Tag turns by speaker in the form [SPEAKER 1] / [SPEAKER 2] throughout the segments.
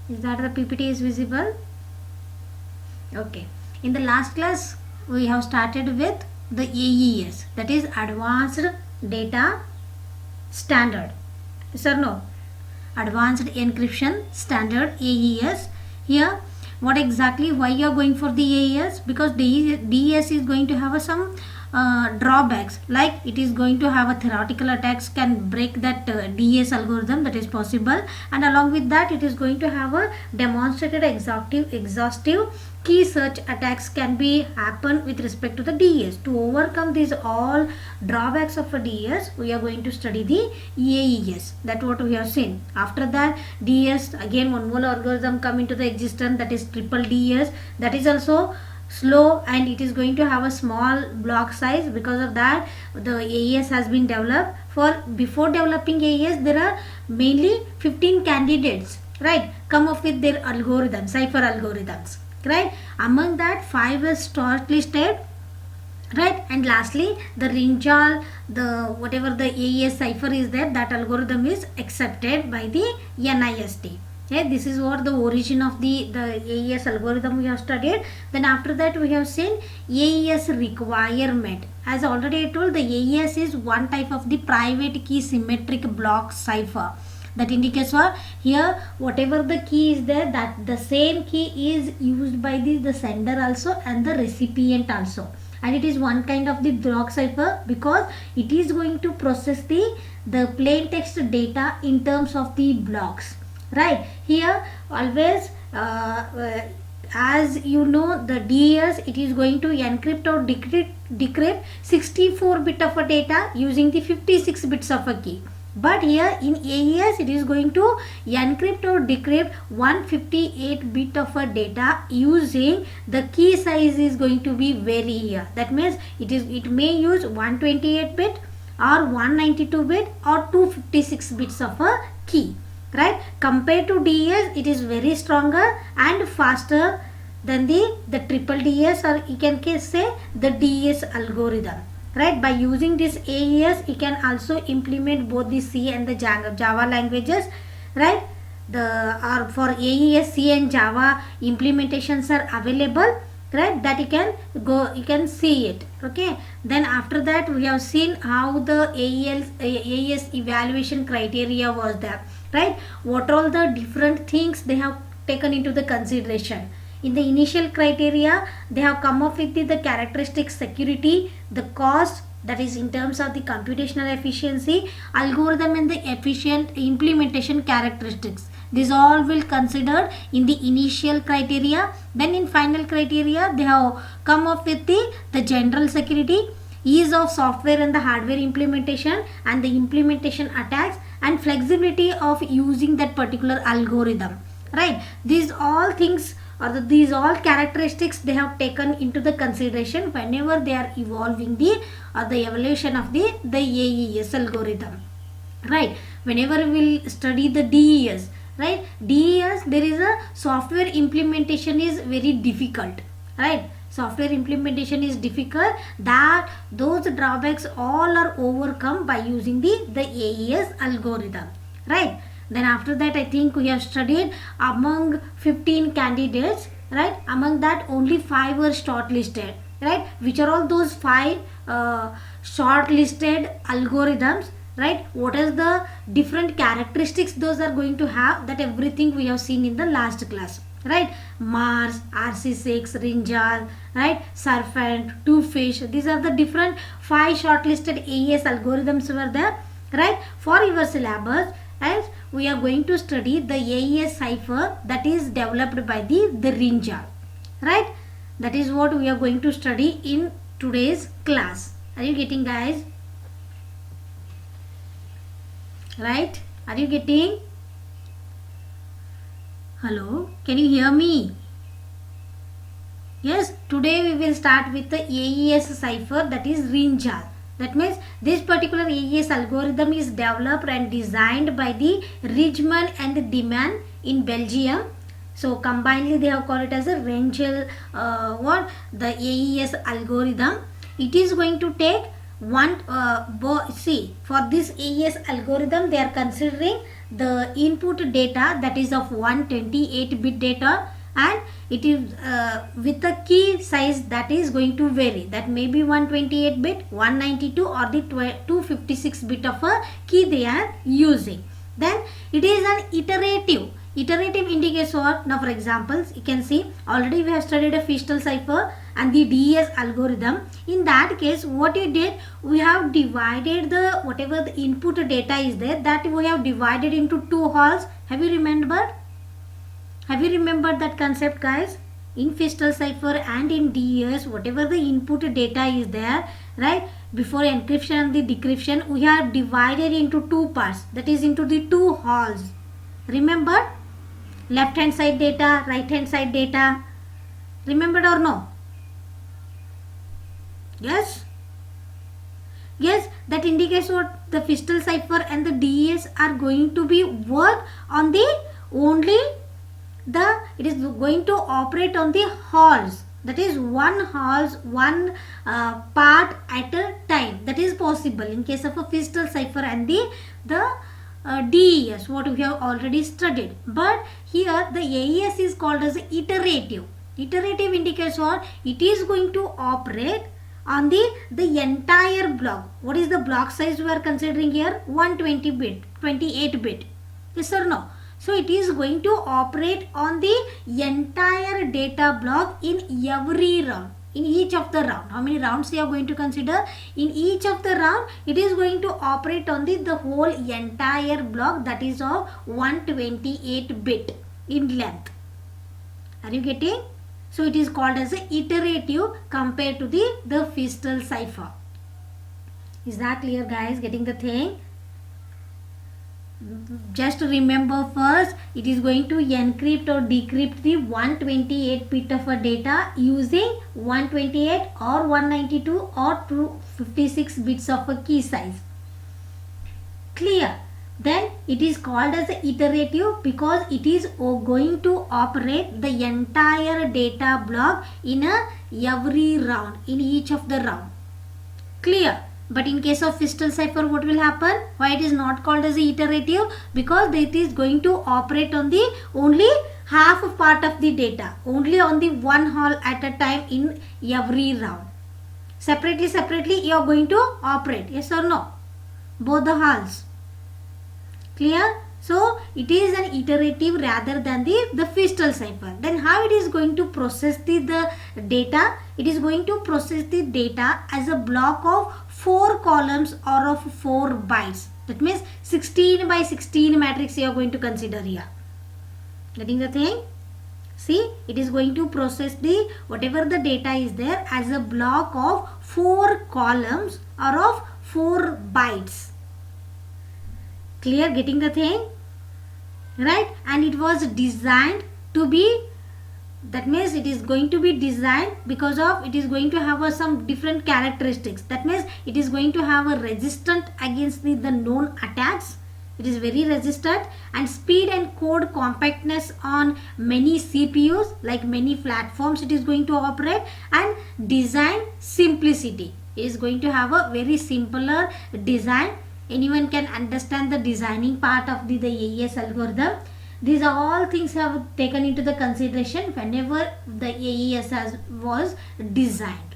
[SPEAKER 1] Is that the PPT is visible? Okay. In the last class, we have started with the AES, that is Advanced Data Standard. Yes or no? Advanced Encryption Standard, AES. Here, what exactly, why you are going for the AES? Because DES is going to have some drawbacks, like it is going to have a theoretical attacks can break that DES algorithm, that is possible, and along with that it is going to have a demonstrated exhaustive key search attacks can be happen with respect to the DES. To overcome these all drawbacks of a DES, we are going to study the AES. That's what we have seen. After that, DES, again one more algorithm come into the existence, that is triple DES. That is also slow and it is going to have a small block size. Because of that, the AES has been developed. For before developing AES, there are mainly 15 candidates, right, come up with their algorithms, cipher algorithms, right. Among that, 5 is shortlisted, right, and lastly the Rinjal, the whatever the AES cipher is there, that algorithm is accepted by the NIST. Okay, this is what the origin of the AES algorithm we have studied. Then after that, we have seen AES requirement. As already I told, the AES is one type of the private key symmetric block cipher. That indicates what? Here whatever the key is there, that the same key is used by the sender also and the recipient also. And it is one kind of the block cipher because it is going to process the plain text data in terms of the blocks. Right, here always as you know, the DES, it is going to encrypt or decrypt 64 bit of a data using the 56 bits of a key. But here in AES, it is going to encrypt or decrypt 158 bit of a data using the key size is going to be vary here. That means it may use 128 bit or 192 bit or 256 bits of a key. Right, compared to DES, it is very stronger and faster than the triple DES, or you can say the DES algorithm. Right, by using this AES, you can also implement both the C and the Java languages. Right, for AES, C and Java implementations are available. Right, that you can see it. Okay, then after that, we have seen how the AES evaluation criteria was there. Right, what all the different things they have taken into the consideration. In the initial criteria, they have come up with the characteristics, security, the cost, that is in terms of the computational efficiency, algorithm and the efficient implementation characteristics. These all will considered in the initial criteria. Then in final criteria, they have come up with the general security, ease of software and the hardware implementation and the implementation attacks, and flexibility of using that particular algorithm. Right, these all things or these all characteristics they have taken into the consideration whenever they are evolving the evaluation of the AES algorithm. Right, whenever we will study the DES, right, DES, there is a software implementation is very difficult. Right, software implementation is difficult, that those drawbacks all are overcome by using the AES algorithm. Right, then after that, I think we have studied among 15 candidates. Right, among that only 5 were shortlisted. Right, which are all those 5 shortlisted algorithms. Right, what is the different characteristics those are going to have, that everything we have seen in the last class. Right, Mars, RC6, Rinjal, right, Serpent, Twofish, these are the different 5 shortlisted AES algorithms were there. Right, for your syllabus, as we are going to study the AES cipher that is developed by the Rinjal. Right, that is what we are going to study in today's class. Are you getting, guys? Right, are you getting? Hello, can you hear me? Yes, today we will start with the AES cipher, that is Rinjal. That means this particular AES algorithm is developed and designed by the Rijman and Deman in Belgium. So combinedly they have called it as a Rinjal, the AES algorithm. It is going to take for this AES algorithm, they are considering the input data that is of 128 bit data, and it is with the key size that is going to vary. That may be 128 bit, 192 or the 256 bit of a key they are using. Then it is an iterative. Iterative indicates what? Now for examples, you can see already we have studied a Feistel cipher and the DES algorithm. In that case, what you did, we have divided the whatever the input data is there, that we have divided into two halls. Have you remembered? Have you remembered that concept, guys? In Feistel cipher and in DES, whatever the input data is there, right, before encryption and the decryption, we have divided into two parts, that is into the two halls. Remember? Left hand side data, right hand side data. Remembered or no? Yes? Yes, that indicates what the Feistel cipher and the DES are going to be work on the only it is going to operate on the halls, that is one halls, one part at a time. That is possible in case of a Feistel cipher and the DES, what we have already studied. But here the AES is called as iterative. Iterative indicates what? It is going to operate on the entire block. What is the block size we are considering here? 120 bit, 28 bit. Yes or no? So it is going to operate on the entire data block in every round, in each of the round. How many rounds we are going to consider? In each of the round, it is going to operate on the whole entire block, that is of 128 bit in length. Are you getting? So it is called as a iterative compared to the Feistel cipher. Is that clear, guys? Getting the thing? Just remember first, it is going to encrypt or decrypt the 128 bit of a data using 128 or 192 or 256 bits of a key size. Clear? Then it is called as a iterative because it is going to operate the entire data block in every round, in each of the round. Clear? But in case of Feistel cipher, what will happen? Why it is not called as a iterative? Because it is going to operate on the only half of part of the data, only on the one hall at a time in every round. Separately you are going to operate. Yes or no? Both the halls. Clear? So it is an iterative rather than the Feistel cipher. Then how it is going to process the data? It is going to process the data as a block of 4 columns or of 4 bytes. That means 16 by 16 matrix you are going to consider here. Getting the thing? See, it is going to process the whatever the data is there as a block of 4 columns or of 4 bytes. Clear? Getting the thing? Right? And it was designed to be, that means it is going to be designed because of it is going to have some different characteristics. That means it is going to have a resistant against the known attacks. It is very resistant, and speed and code compactness on many CPUs, like many platforms it is going to operate, and design simplicity. It is going to have a very simpler design. Anyone can understand the designing part of the AES algorithm. These are all things have taken into the consideration whenever the AES was designed.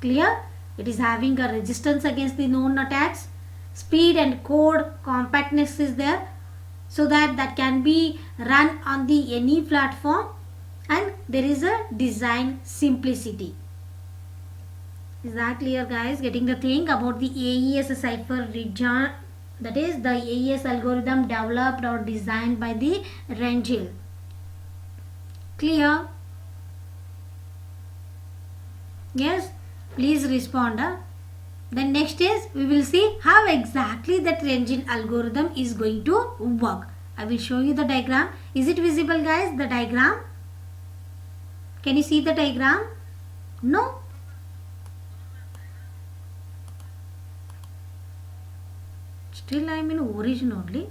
[SPEAKER 1] Clear? It is having a resistance against the known attacks. Speed and code compactness is there, so that can be run on the any platform, and there is a design simplicity. Is that clear, guys? Getting the thing about the AES cipher region, that is the AES algorithm developed or designed by the Rangel. Clear? Yes? Please respond. Then next is we will see how exactly that Rangel algorithm is going to work. I will show you the diagram. Is it visible, guys, the diagram? Can you see the diagram? No? Still I am in origin only.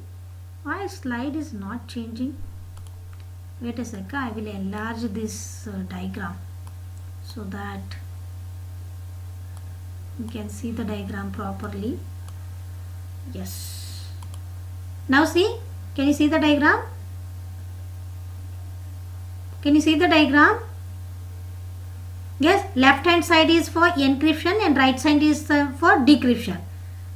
[SPEAKER 1] Why slide is not changing? Wait a second, I will enlarge this diagram so that you can see the diagram properly. Yes. Now see, can you see the diagram? Can you see the diagram? Yes, left hand side is for encryption and right side is for decryption.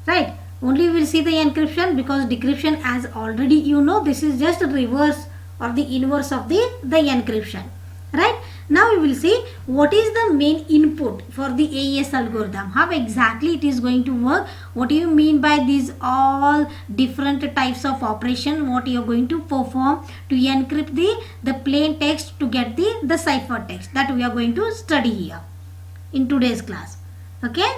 [SPEAKER 1] Right? Only we will see the encryption because decryption, as already you know, this is just reverse or the inverse of the encryption. Right? Now we will see what is the main input for the AES algorithm. How exactly it is going to work. What do you mean by these all different types of operation? What you are going to perform to encrypt the plain text to get the cipher text, that we are going to study here in today's class. Okay?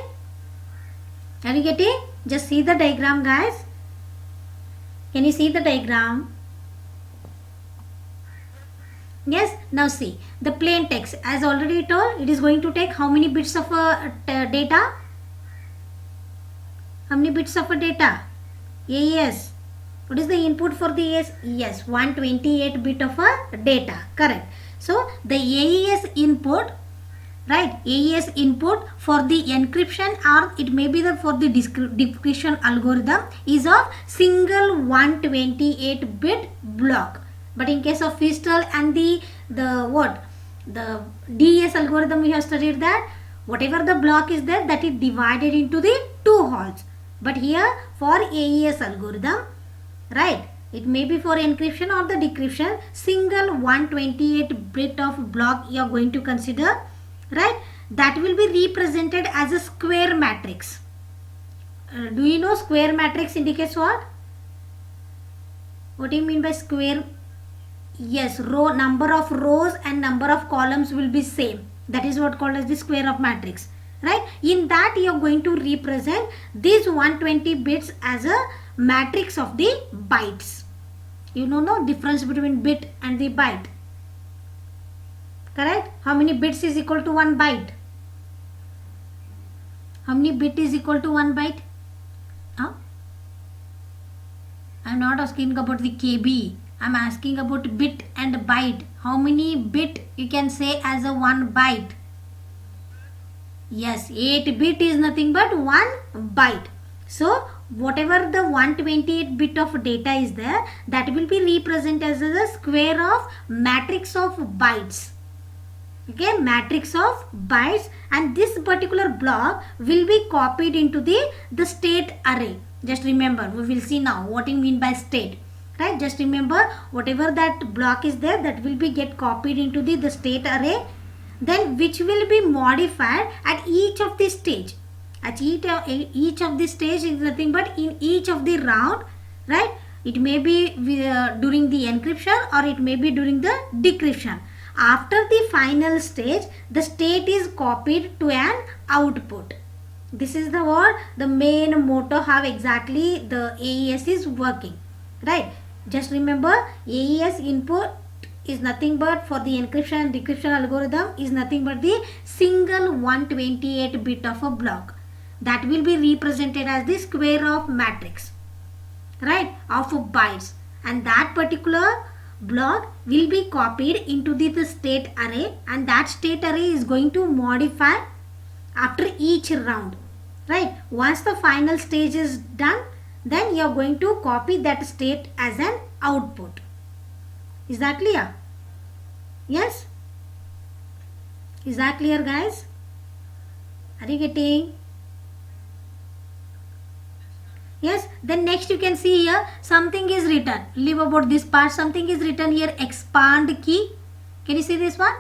[SPEAKER 1] Are you getting? Just see the diagram, guys. Can you see the diagram? Yes, now see the plain text, as already told, it is going to take how many bits of data? How many bits of data? AES. What is the input for the AES? Yes, 128 bit of data. Correct. So the AES input, right? AES input for the encryption, or it may be for the decryption algorithm, is of single 128 bit block. But in case of Feastel and the DES algorithm, we have studied that whatever the block is there, that is divided into the two halls. But here for AES algorithm, right, it may be for encryption or the decryption, single 128 bit of block you are going to consider, right? That will be represented as a square matrix. Do you know square matrix indicates what? What do you mean by square? Yes, number of rows and number of columns will be same. That is what called as the square of matrix. Right? In that you are going to represent these 120 bits as a matrix of the bytes. You know no difference between bit and the byte. Correct? How many bits is equal to 1 byte? How many bit is equal to 1 byte? Huh? I am not asking about the KB. I am asking about bit and byte. How many bit you can say as a 1 byte? Yes, 8 bit is nothing but 1 byte. So whatever the 128 bit of data is there, that will be represented as a square of matrix of bytes. Okay, matrix of bytes, and this particular block will be copied into the state array. Just remember, we will see now what you mean by state. Right, just remember whatever that block is there, that will be get copied into the state array, then which will be modified at each of the stage. At each of the stage is nothing but in each of the round, right? It may be during the encryption or it may be during the decryption. After the final stage, the state is copied to an output. This is the main motto how exactly the AES is working, right? Just remember, AES input is nothing but for the encryption and decryption algorithm is nothing but the single 128 bit of a block that will be represented as the square of matrix, right, of bytes, and that particular block will be copied into the state array, and that state array is going to modify after each round, right? Once the final stage is done, then you are going to copy that state as an output. Is that clear? Yes? Is that clear, guys? Are you getting? Yes? Then next you can see here something is written. Leave about this part. Something is written here, expand key. Can you see this one?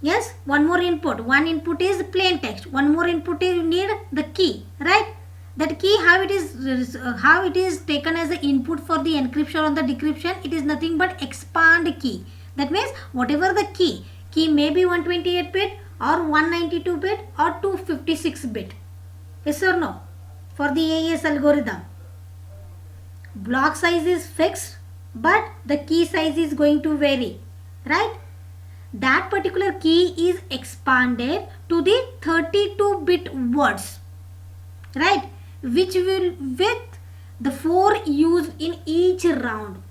[SPEAKER 1] Yes? One more input. One input is plain text. One more input is you need the key, right? That key, how it is taken as the input for the encryption or the decryption, it is nothing but expand key. That means whatever the key may be 128 bit or 192 bit or 256 bit. Yes or no? For the AES algorithm, block size is fixed, but the key size is going to vary, right? That particular key is expanded to the 32 bit words, right? Which will with the 4 used in each round.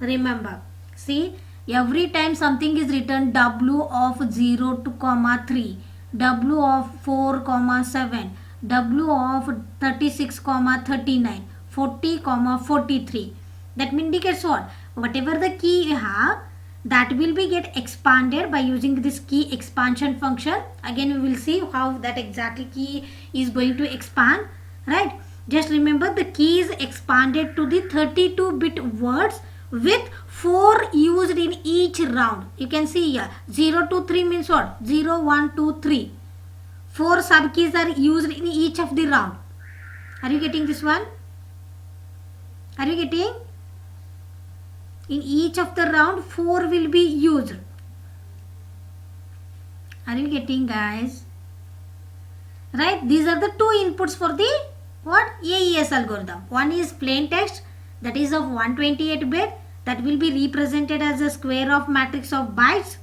[SPEAKER 1] Remember, see, every time something is written W of 0 to 3, W of 4, 7, W of 36, 39. 40, 43. That indicates what? Whatever the key you have, that will be get expanded by using this key expansion function. Again we will see how that exactly key is going to expand, right? Just remember the key is expanded to the 32-bit words with 4 used in each round. You can see here 0 to 3 means what? 0, 1, 2, 3. 4 sub keys are used in each of the round. Are you getting this one? Are you getting? In each of the round 4 will be used. Are you getting, guys? Right, these are the two inputs for the what? AES algorithm. One is plain text, that is of 128 bit, that will be represented as a square of matrix of bytes,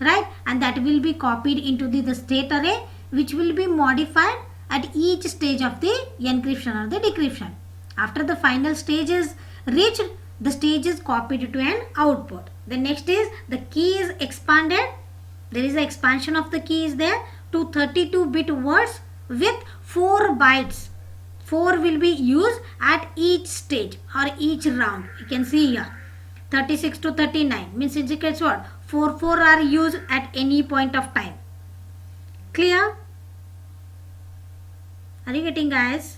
[SPEAKER 1] right? And that will be copied into the state array, which will be modified at each stage of the encryption or the decryption. After the final stage is reached, the stage is copied to an output. The next is the key is expanded. There is an expansion of the key is there to 32-bit words with 4 bytes. 4 will be used at each stage or each round. You can see here 36 to 39 means indicates what? 4 are used at any point of time. Clear? Are you getting, guys?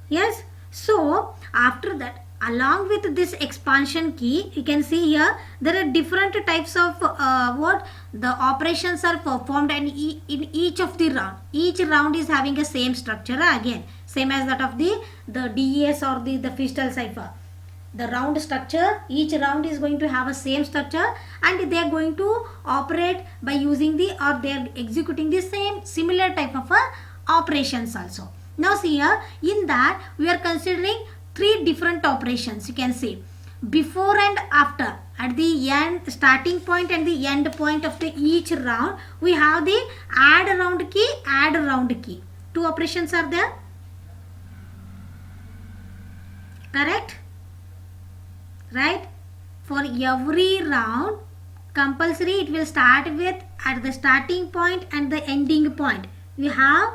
[SPEAKER 1] Yes. So after that, along with this expansion key, you can see here there are different types of what the operations are performed in each of the round. Each round is having a same structure again, same as that of the DES or the Feistel cipher. The round structure, each round is going to have a same structure, and they are going to operate by using the, or they are executing the same similar type of operations also. Now see here, in that we are considering 3 different operations. You can see before and after. At the end, starting point and the end point of the each round, we have the add round key, add round key. 2 operations are there. Correct? Right? For every round, compulsory it will start with at the starting point and the ending point. We have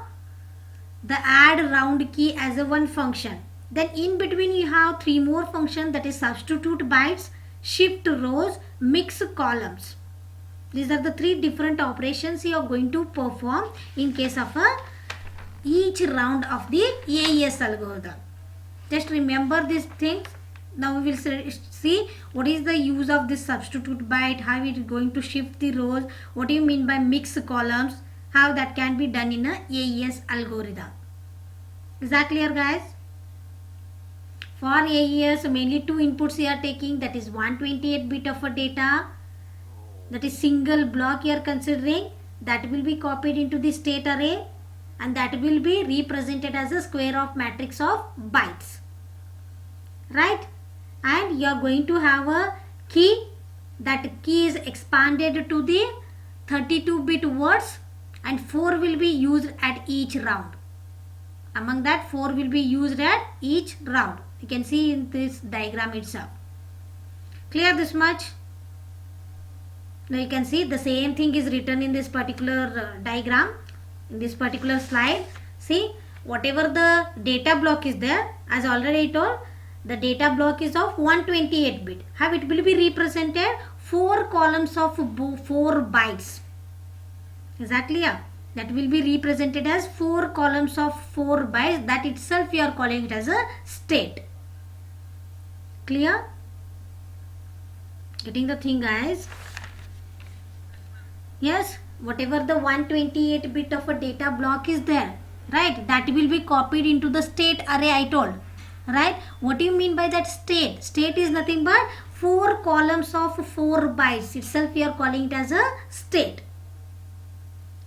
[SPEAKER 1] the add round key as a one function. Then in between you have 3 more functions, that is substitute bytes, shift rows, mix columns. These are the 3 different operations you are going to perform in case of each round of the AES algorithm. Just remember these things. Now we will see what is the use of this substitute byte, how it is going to shift the rows, what do you mean by mix columns, how that can be done in a AES algorithm. Is that clear, guys? For AES, mainly 2 inputs you are taking, that is 128 bit of a data, that is single block you are considering, that will be copied into the state array, and that will be represented as a square of matrix of bytes, right? And you are going to have a key, that key is expanded to the 32-bit words, and 4 will be used at each round. Among that, 4 will be used at each round. You can see in this diagram itself. Clear this much? Now you can see the same thing is written in this particular diagram, in this particular slide. See, whatever the data block is there, as already told, the data block is of 128 bit. How it will be represented? 4 columns of 4 bytes. Is that clear? That will be represented as 4 columns of 4 bytes. That itself we are calling it as a state. Clear? Getting the thing, guys? Yes, whatever the 128 bit of a data block is there, right, that will be copied into the state array I told, right? What do you mean by that state? State is nothing but 4 columns of 4 bytes. Itself we are calling it as a state,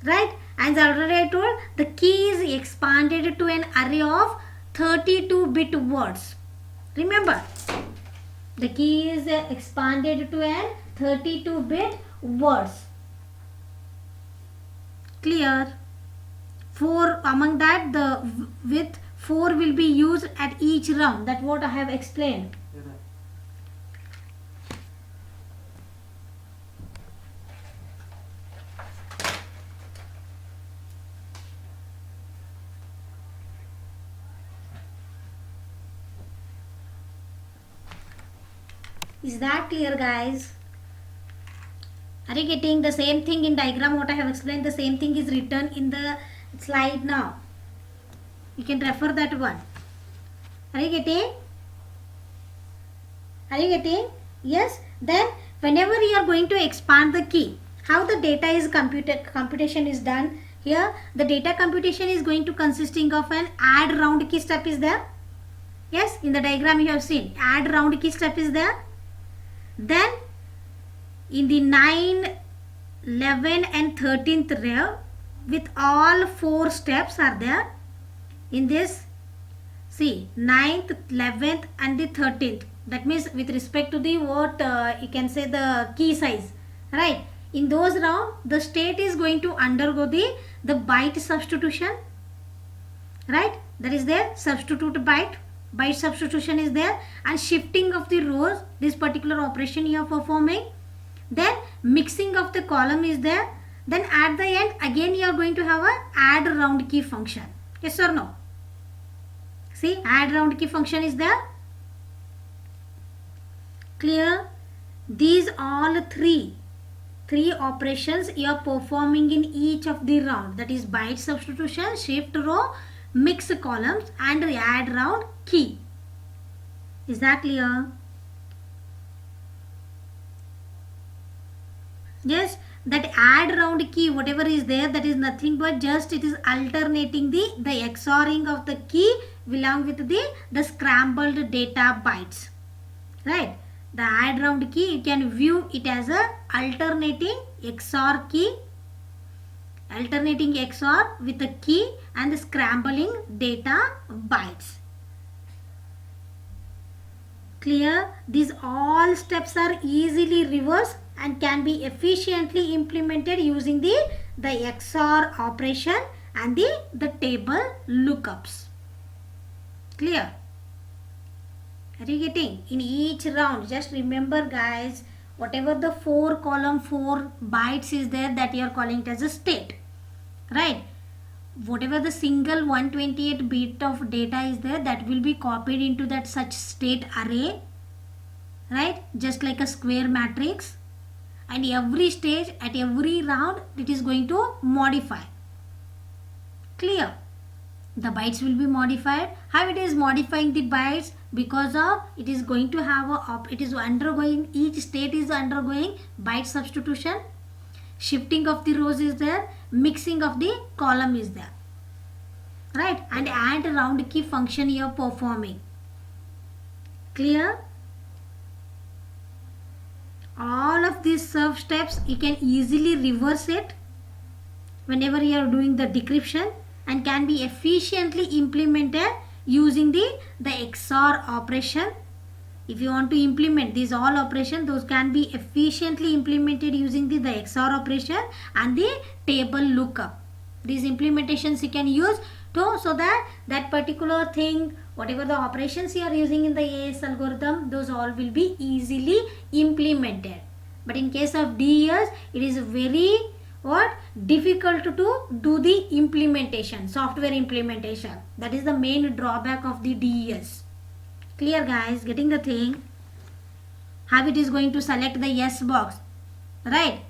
[SPEAKER 1] right? As already I told, the key is expanded to an array of 32-bit words. Remember, the key is expanded to an 32-bit words. Clear? 4 among that, the with 4 will be used at each round. That's what I have explained. Is that clear, guys? Are you getting the same thing in diagram what I have explained? The same thing is written in the slide now. You can refer that one. Are you getting? Are you getting? Yes. Then whenever you are going to expand the key, how the data is computation is done. Here the data computation is going to consisting of an add round key step is there. Yes, in the diagram you have seen add round key step is there. Then in the 9, 11 and 13th row with all 4 steps are there. In this, see 9th, 11th and the 13th. That means with respect to the what you can say the key size, right? In those round the state is going to undergo the byte substitution, right? That is there, substitute byte substitution is there, and shifting of the rows, this particular operation you are performing. Then mixing of the column is there. Then at the end again you are going to have a add round key function. Yes or no? See, add round key function is there. Clear? These all three operations you are performing in each of the round. That is byte substitution, shift row, mix columns and add round key. Is that clear? Yes, that add round key whatever is there, that is nothing but just it is alternating the XORing of the key along with the scrambled data bytes, right? The add round key you can view it as a alternating XOR key, alternating XOR with the key and the scrambling data bytes. Clear? These all steps are easily reversed and can be efficiently implemented using the XOR operation and the table lookups. Clear? Are you getting? In each round, just remember guys, whatever the 4 column 4 bytes is there, that you are calling it as a state, right? Whatever the single 128 bit of data is there, that will be copied into that such state array, right? Just like a square matrix. And every stage at every round it is going to modify. Clear? The bytes will be modified. How it is modifying the bytes? Because of it is going to have it is undergoing, each state is undergoing byte substitution, shifting of the rows is there, mixing of the column is there, right? And add round key function you are performing. Clear? All of these serve steps you can easily reverse it whenever you are doing the decryption, and can be efficiently implemented using the XOR operation. If you want to implement these all operations, those can be efficiently implemented using the XOR operation and the table lookup. These implementations you can use to, so that particular thing, whatever the operations you are using in the AES algorithm, those all will be easily implemented. But in case of DES, it is very difficult to do the implementation, software implementation. That is the main drawback of the DES. Clear guys? Getting the thing? How it is going to select the yes box, right?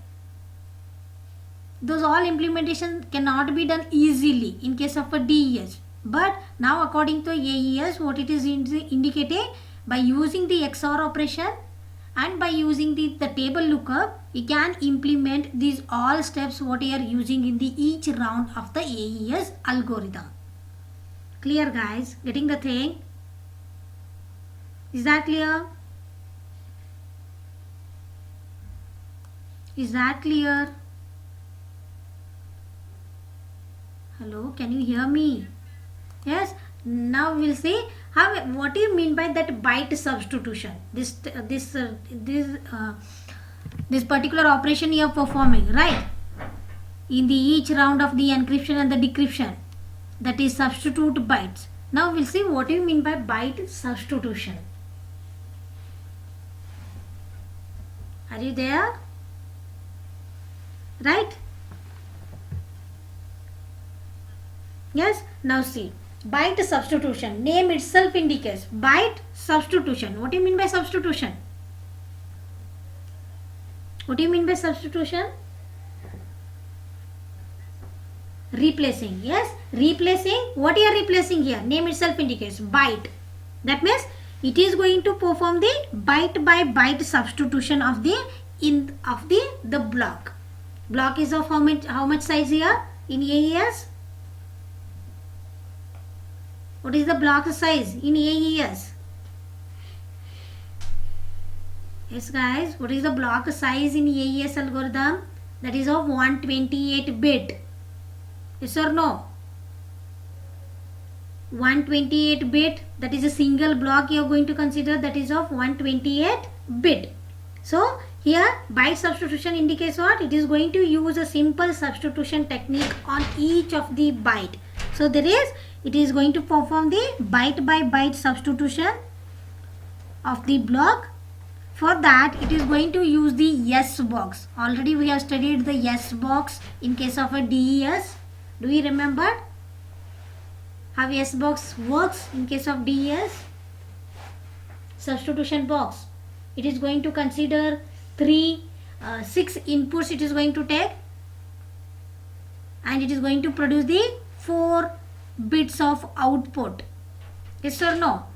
[SPEAKER 1] Those all implementation cannot be done easily in case of a DES. But now according to AES, what it is indicating, by using the XOR operation and by using the table lookup, you can implement these all steps what you are using in the each round of the AES algorithm. Clear guys? Getting the thing? Is that clear? Is that clear? Hello, can you hear me? Yes. Now we'll see how, what do you mean by that byte substitution? This particular operation you are performing, right? In the each round of the encryption and the decryption, that is substitute bytes. Now we'll see what do you mean by byte substitution. Are you there? Right? Yes. Now see. Byte substitution. Name itself indicates byte substitution. What do you mean by substitution? What do you mean by substitution? Replacing. Yes, replacing. What you are replacing here? Name itself indicates byte. That means it is going to perform the byte by byte substitution of the block. Block is of how much size here in AES? What is the block size in AES? Yes guys, what is the block size in AES algorithm? That is of 128 bit. Yes or no? 128 bit, that is a single block you are going to consider, that is of 128 bit. So here byte substitution indicates what? It is going to use a simple substitution technique on each of the byte. So it is going to perform the byte by byte substitution of the block. For that it is going to use the yes box. Already we have studied the yes box in case of a DES. Do you remember how yes box works in case of DES? Substitution box. It is going to consider 6 inputs it is going to take, and it is going to produce the 4 bits of output. Yes or no?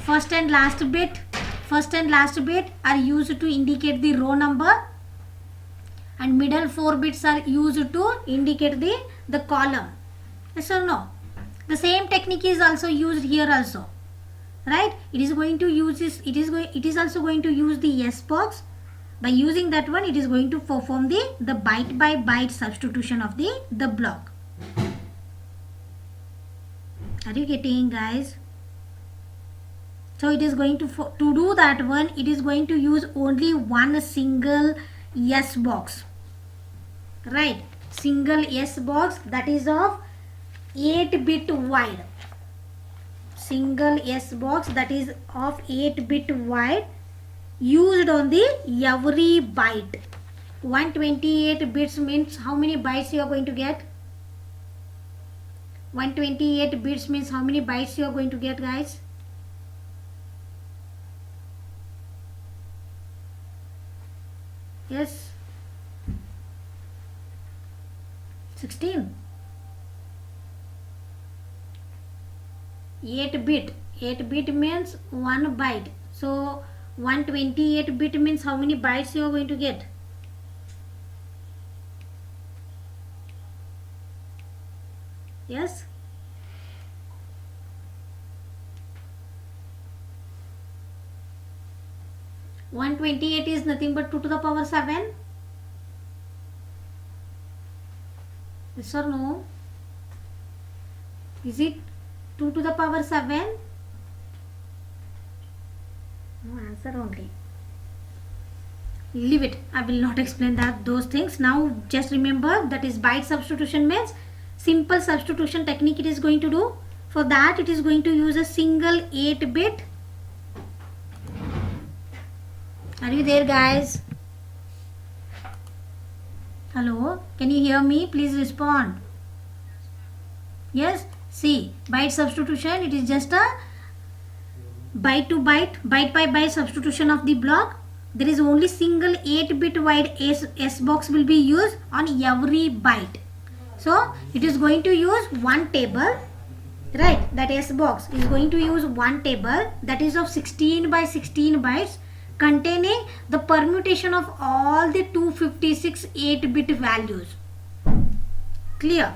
[SPEAKER 1] First and last bit are used to indicate the row number, and middle 4 bits are used to indicate the column. Yes or no? The same technique is also used here also, right? It is going to use this. It is also going to use the yes box. By using that one, it is going to perform the byte by byte substitution of the block. Are you getting, guys? So it is going to do that one, it is going to use only one single yes box, right? Single yes box, that is of 8 bit wide. Single yes box, that is of 8 bit wide, used on the every byte. 128 bits means how many bytes you are going to get? 128 bits means how many bytes you are going to get, guys? Yes, 16. 8 bit means 1 byte. So 128 bit means how many bytes you are going to get? Yes, one 28 is nothing but 2 to the power 7. Yes or no? Is it 2 to the power 7? No answer only. Leave it. I will not explain those things. Now just remember that is byte substitution means simple substitution technique it is going to do. For that it is going to use a single 8 bit. Are you there, guys? Hello, can you hear me? Please respond. Yes, see, byte substitution, it is just a byte to byte, byte by byte substitution of the block. There is only single 8 bit wide S box will be used on every byte. So it is going to use one table, right? That S box is going to use one table that is of 16 by 16 bytes, containing the permutation of all the 256 8-bit values. Clear?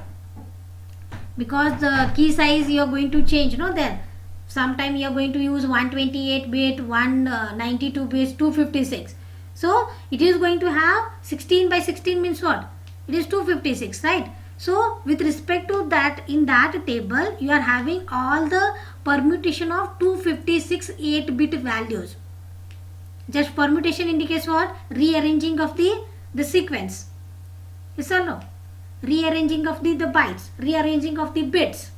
[SPEAKER 1] Because the key size you are going to change, no? Then sometime you are going to use 128 bit, 192 bits, 256. So it is going to have 16 by 16 means what? It is 256, right? So with respect to that, in that table you are having all the permutation of 256 8-bit values. Just permutation indicates what? Rearranging of the sequence. Yes or no? Rearranging of the bytes, rearranging of the bits.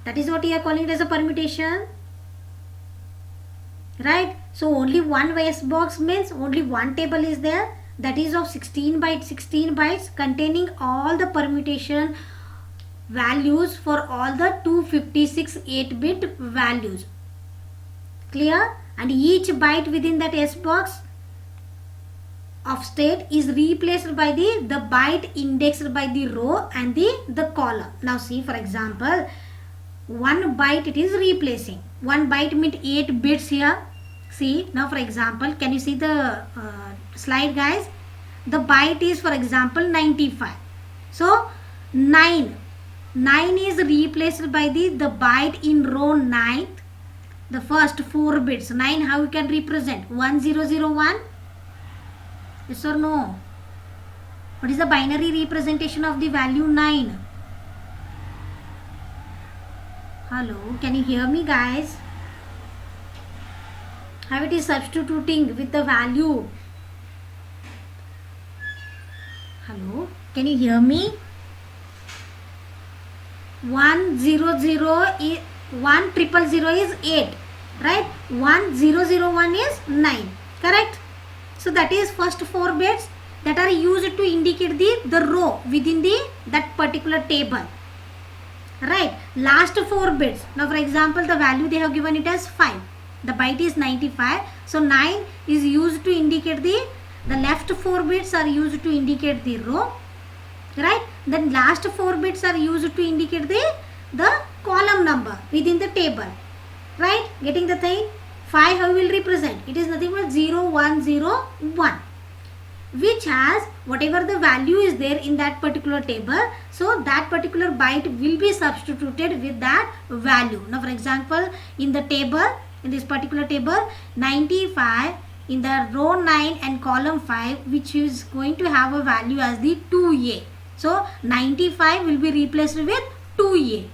[SPEAKER 1] That is what we are calling it as a permutation. Right? So only one S box means only one table is there. That is of 16 bytes containing all the permutation values for all the 256 8-bit values. Clear? And each byte within that S box of state is replaced by the byte indexed by the row and the column. Now see, for example, 1 byte it is replacing. 1 byte means 8 bits here. See, now for example, can you see the slide, guys? The byte is, for example, 95. So 9 is replaced by the byte in row 9th, the first 4 bits. 9, how you can represent? 1001. Yes or no? What is the binary representation of the value 9? Hello, can you hear me, guys? How it is substituting with the value? Hello, can you hear me? 100 is 1000 is 8, right? 1001 is 9, correct? So that is first 4 bits that are used to indicate the row within that particular table, right? Last 4 bits, now for example, the value they have given it as 5. The byte is 95. So 9 is used to indicate the left 4 bits are used to indicate the row, right? Then last 4 bits are used to indicate the column number within the table, right? Getting the thing? 5 how will represent? It is nothing but 0101, which has whatever the value is there in that particular table. So that particular byte will be substituted with that value. Now for example, in the table, in this particular table, 95 in the row 9 and column 5, which is going to have a value as the 2a. So 95 will be replaced with 2a.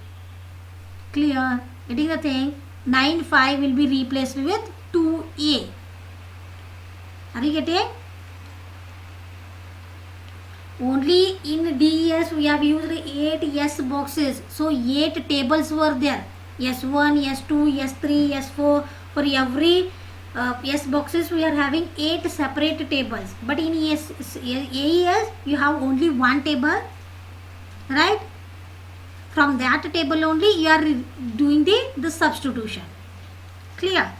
[SPEAKER 1] Clear? Getting the thing? 95 will be replaced with 2a. Are you getting? Only in DES we have used 8 S boxes. So 8 tables were there. S1, S2, S3, S4. For every S boxes we are having 8 separate tables. But in AES you have only one table, right? From that table only you are doing the substitution. Clear?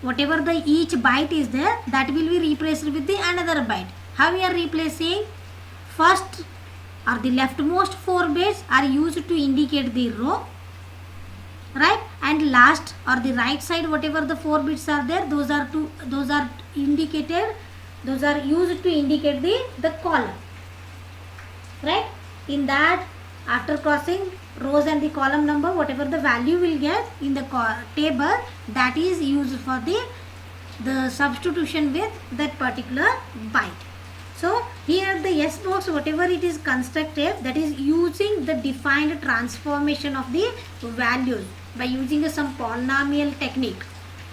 [SPEAKER 1] Whatever the each byte is there, that will be replaced with the another byte. How we are replacing? First or the leftmost 4 bits are used to indicate the row, right? And last or the right side, whatever the 4 bits are there, those are indicated, those are used to indicate the column, right? In that, after crossing rows and the column number, whatever the value will get in the table, that is used for the substitution with that particular byte. So here the S box, whatever it is constructed, that is using the defined transformation of the values by using some polynomial technique,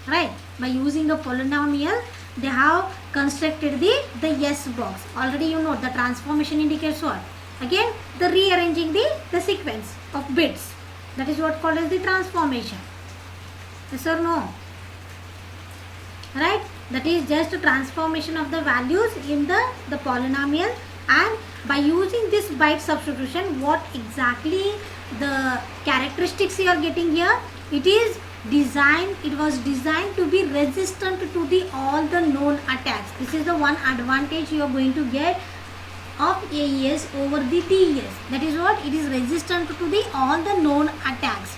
[SPEAKER 1] right? By using a polynomial, they have constructed the S box. Already you know the transformation indicates what? Again, the rearranging the sequence of bits. That is what called as the transformation. Yes or no? Right? That is just a transformation of the values in the polynomial, and by using this byte substitution, what exactly the characteristics you are getting here? It was designed to be resistant to all the known attacks. This is the one advantage you are going to get of AES over the DES. That is what? It is resistant to all the known attacks.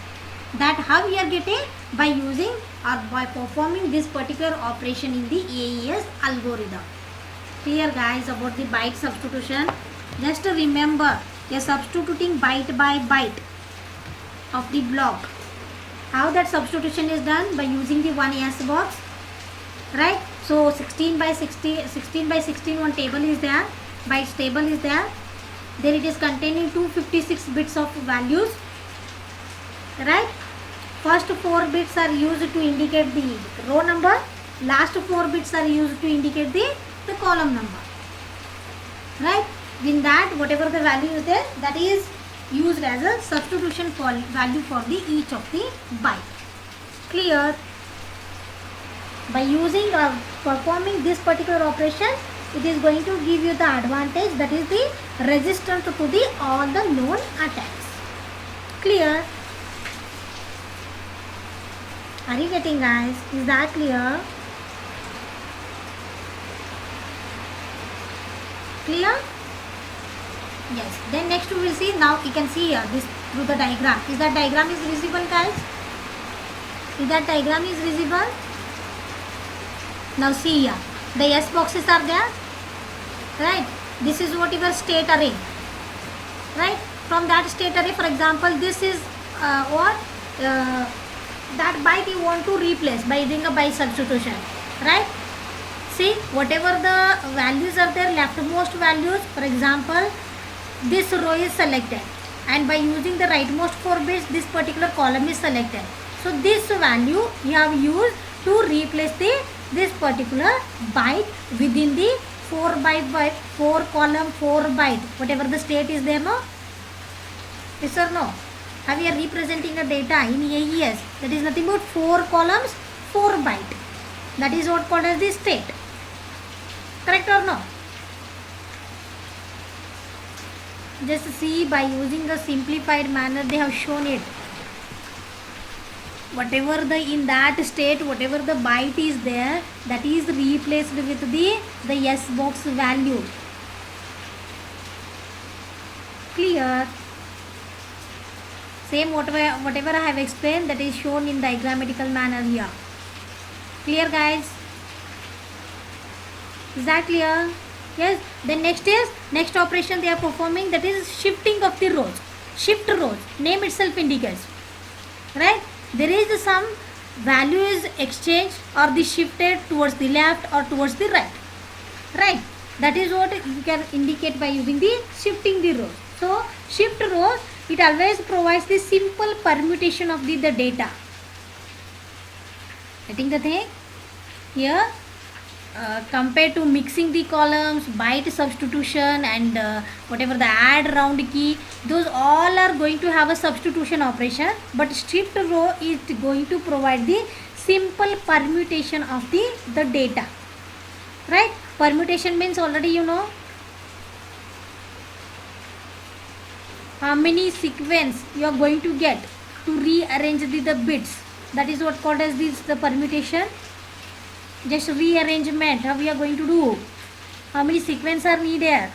[SPEAKER 1] That how we are getting? By using or by performing this particular operation in the AES algorithm. Clear, guys, about the byte substitution? Just remember, you are substituting byte by byte of the block. How that substitution is done? By using the one S box, right? So 16 by 16 one table is there, bytes table is there. There it is containing 256 bits of values, right? First 4 bits are used to indicate the row number. Last 4 bits are used to indicate the column number, right? In that, whatever the value is there, that is used as a substitution value for each of the byte. Clear? By using or performing this particular operation, it is going to give you the advantage, that is the resistance to all the known attacks. Clear? Are you getting, guys? Is that clear? Clear? Yes. Then next we will see, now you can see here this through the diagram. Is that diagram is visible, guys? Is that diagram is visible? Now see here, the S boxes are there, right? This is what your state array, right? From that state array, for example, this is that byte you want to replace by doing a byte substitution, right? See, whatever the values are there, leftmost values, for example, this row is selected, and by using the rightmost 4 bits, this particular column is selected. So this value you have used to replace this particular byte within the 4 byte by 4 column 4 byte, whatever the state is there, no? Yes or no? How we are representing the data in AES, that is nothing but 4 columns 4 byte. That is what called as the state. Correct or no? Just see, by using the simplified manner they have shown it. Whatever the in that state, whatever the byte is there, that is replaced with the S box value. Clear? Same whatever I have explained, that is shown in diagrammatical manner here. Clear, guys? Is that clear? Yes. Then next operation they are performing, that is shifting of the rows. Shift rows, name itself indicates, right? There is some value is exchanged or the shifted towards the left or towards the right, right? That is what you can indicate by using the shifting the rows. So shift rows, it always provides the simple permutation of the data. I think the thing here, compared to mixing the columns, byte substitution, and whatever the add round key, those all are going to have a substitution operation, but shift row is going to provide the simple permutation of the data, right? Permutation means already you know how many sequence you are going to get to rearrange the bits. That is what called as the permutation. Just rearrangement, how we are going to do, how many sequence are needed,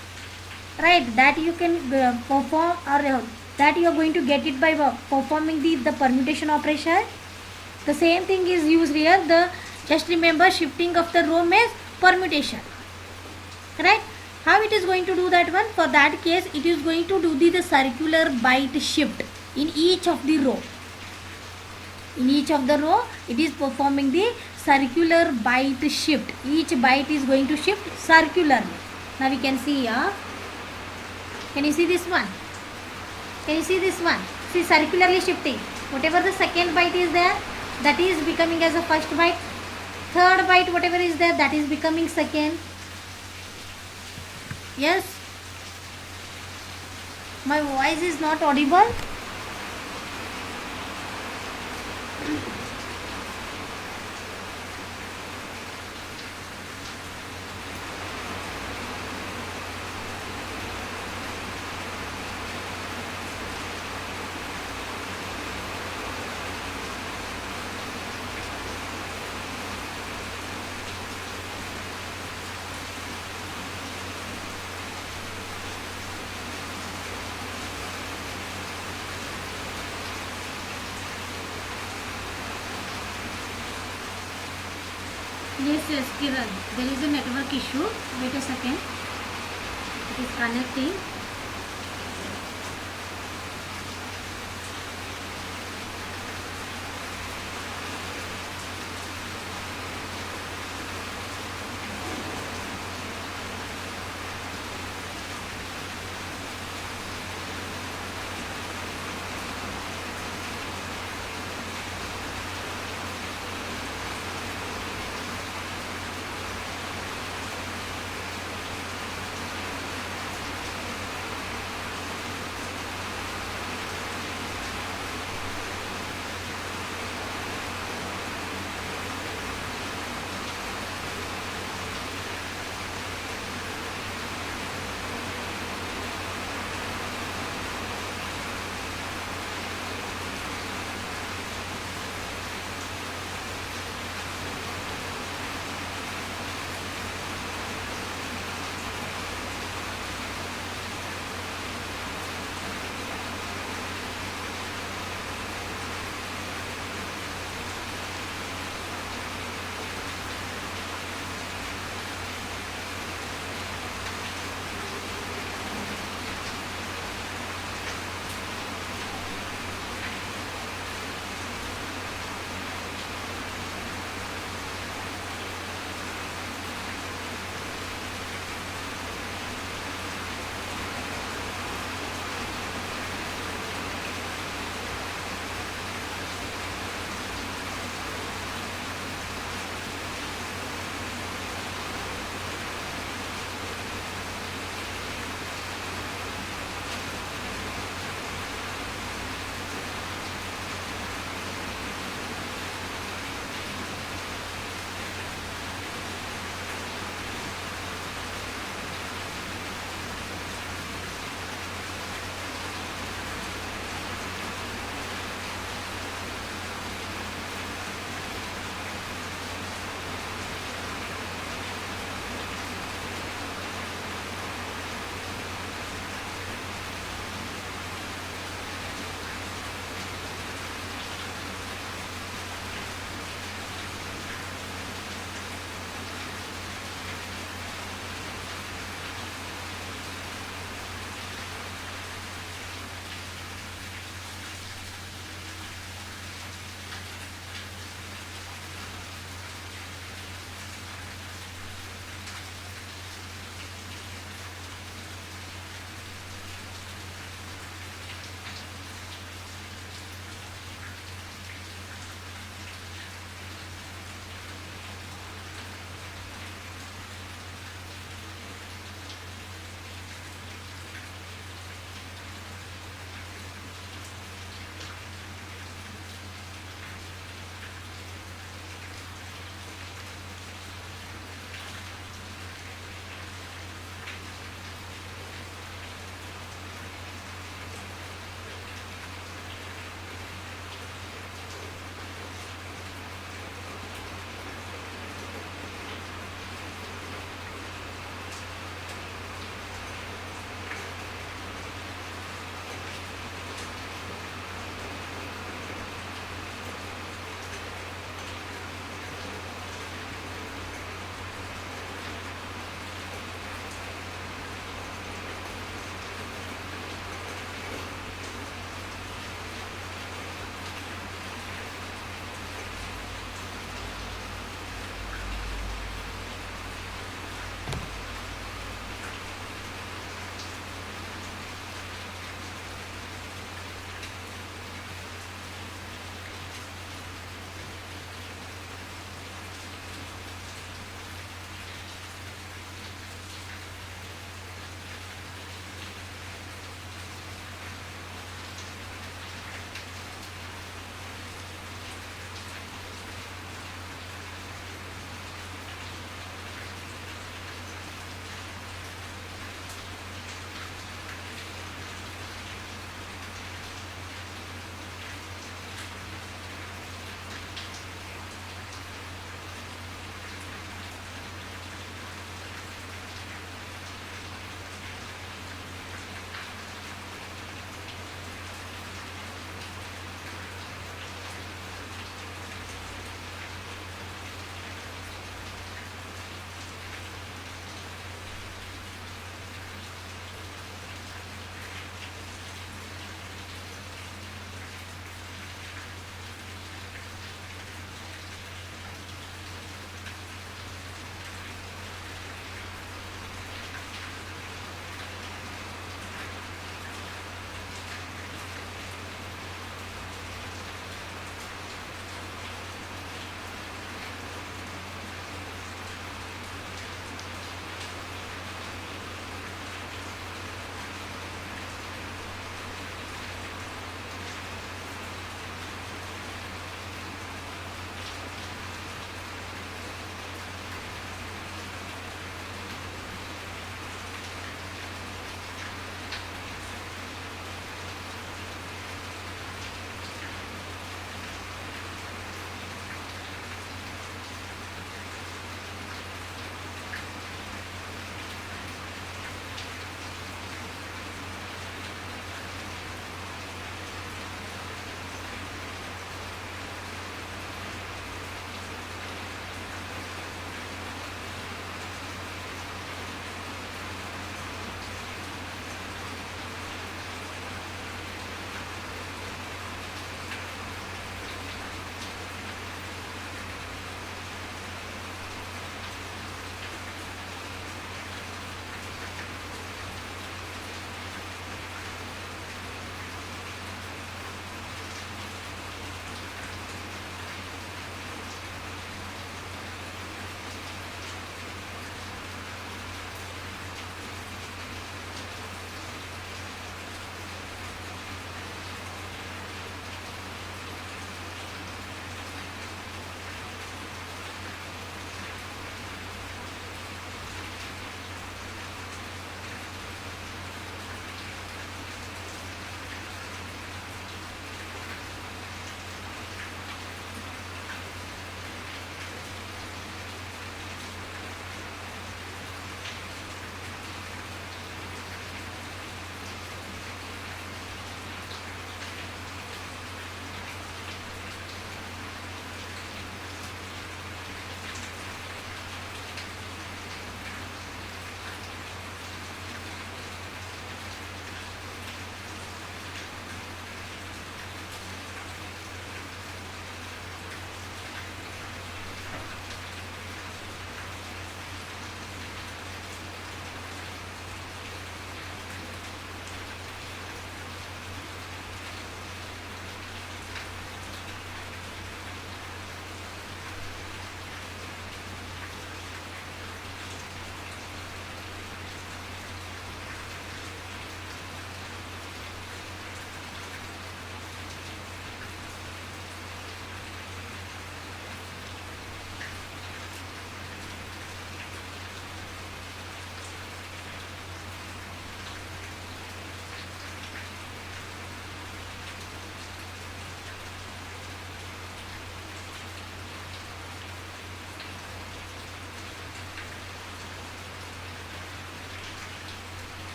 [SPEAKER 1] right? That you can perform, or that you are going to get it by performing the permutation operation. The same thing is used here. Just remember, shifting of the row means permutation, right? How it is going to do that one? For that case, it is going to do the circular byte shift in each of the row. In each of the row, it is performing the circular byte shift. Each byte is going to shift circularly. Now we can see here. Can you see this one? Can you see this one? See, circularly shifting. Whatever the second byte is there, that is becoming as a first byte. Third byte, whatever is there, that is becoming second. Yes? My voice is not audible. Yes, Kiran. There is a network issue. Wait a second. It is connecting.